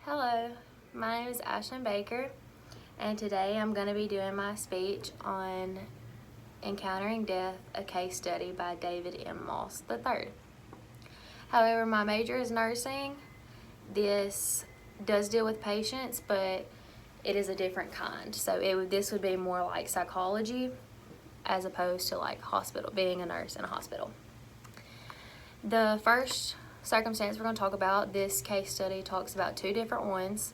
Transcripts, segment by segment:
Hello, my name is Ashlyn Baker, and today I'm going to be doing my speech on Encountering Death, a case study by David M. Moss III. However, my major is nursing. This does deal with patients, but it is a different kind. So this would be more like psychology as opposed to like hospital, being a nurse in a hospital. The first circumstance we're going to talk about, this case study talks about two different ones.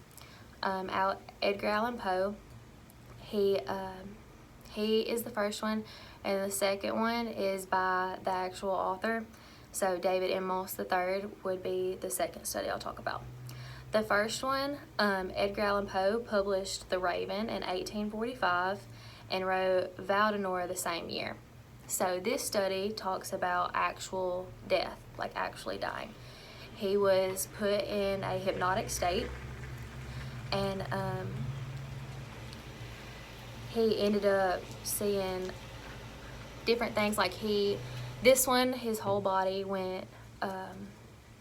Edgar Allan Poe, he is the first one, and the second one is by the actual author. So David M. Moss III would be the second study I'll talk about. The first one, Edgar Allan Poe published The Raven in 1845 and wrote Val-d'Or the same year. So this study talks about actual death, like actually dying. He was put in a hypnotic state, and he ended up seeing different things. Like this one, his whole body went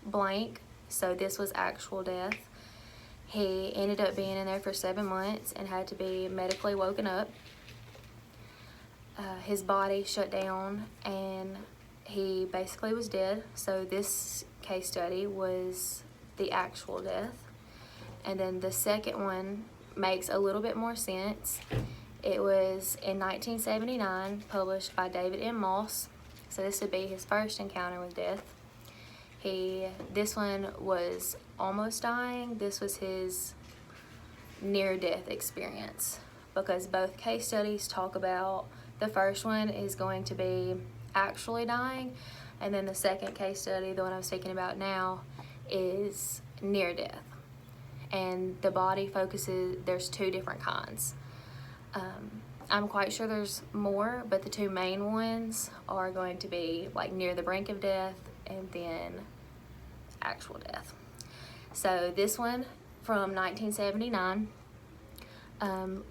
blank, so this was actual death. He ended up being in there for 7 months and had to be medically woken up. His body shut down and he basically was dead. So this case study was the actual death. And then the second one makes a little bit more sense. It was in 1979, published by David M. Moss. So this would be his first encounter with death. This one was almost dying. This was his near-death experience, because both case studies talk about, the first one is going to be actually dying, and then the second case study, the one I'm speaking about now, is near death. And the body focuses, there's two different kinds. I'm quite sure there's more, but the two main ones are going to be like near the brink of death and then actual death. So this one from 1979,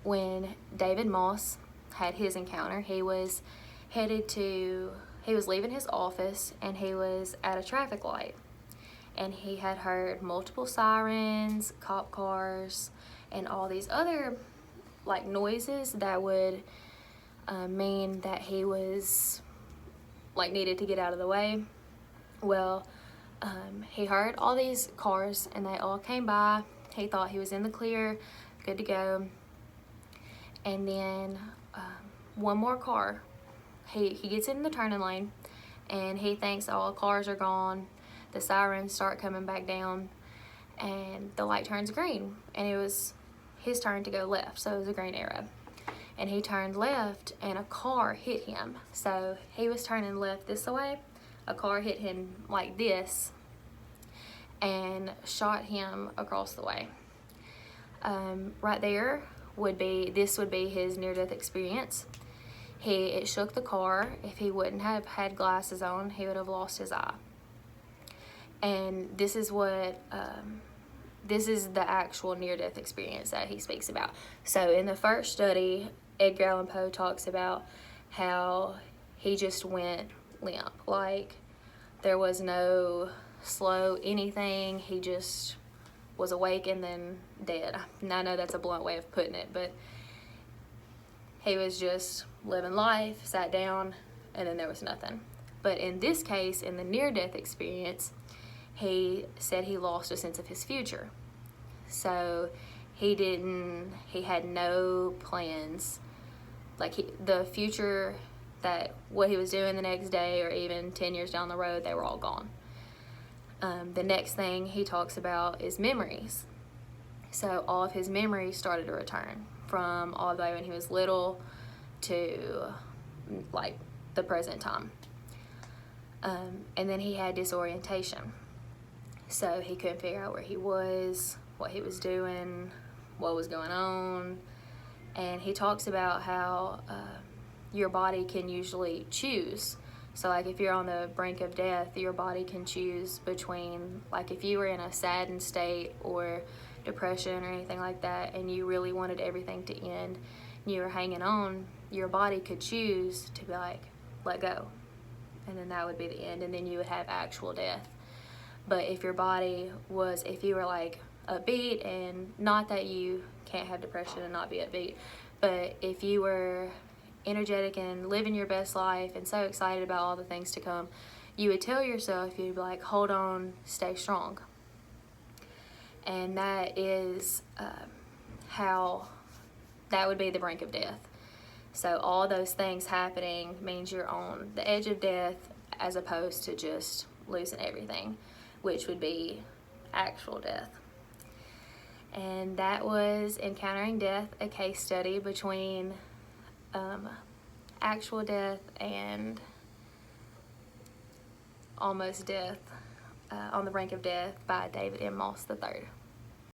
when David Moss had his encounter, he was leaving his office and he was at a traffic light, and he had heard multiple sirens, cop cars, and all these other like noises that would mean that he was like needed to get out of the way. Well, he heard all these cars and they all came by. He thought he was in the clear, good to go. And then one more car, he gets in the turning lane and he thinks all the cars are gone. The sirens start coming back down and the light turns green, and it was his turn to go left, so it was a green arrow. And he turned left and a car hit him. So he was turning left this way, a car hit him like this and shot him across the way. Right there would be his near-death experience. It shook the car. If he wouldn't have had glasses on, he would have lost his eye. And this is the actual near-death experience that he speaks about. So in the first study, Edgar Allan Poe talks about how he just went limp. Like there was no slow anything. He just was awake and then dead. And I know that's a blunt way of putting it, but he was just living life, sat down, and then there was nothing. But in this case, in the near-death experience, he said he lost a sense of his future. So he had no plans. Like the future, that what he was doing the next day or even 10 years down the road, they were all gone. The next thing he talks about is memories. So all of his memories started to return from all the way when he was little to like the present time. And then he had disorientation. So he couldn't figure out where he was, what he was doing, what was going on. And he talks about how your body can usually choose. So like if you're on the brink of death, your body can choose between, like if you were in a saddened state or depression or anything like that and you really wanted everything to end and you were hanging on, your body could choose to be like, let go. And then that would be the end, and then you would have actual death. But if your body was, if you were like upbeat, and not that you can't have depression and not be upbeat, but if you were energetic and living your best life and so excited about all the things to come, you would tell yourself, you'd be like, hold on, stay strong. And that is how that would be the brink of death. So all those things happening means you're on the edge of death, as opposed to just losing everything, which would be actual death. And that was Encountering Death, a case study between actual death and almost death, On the Brink of Death by David M. Moss III.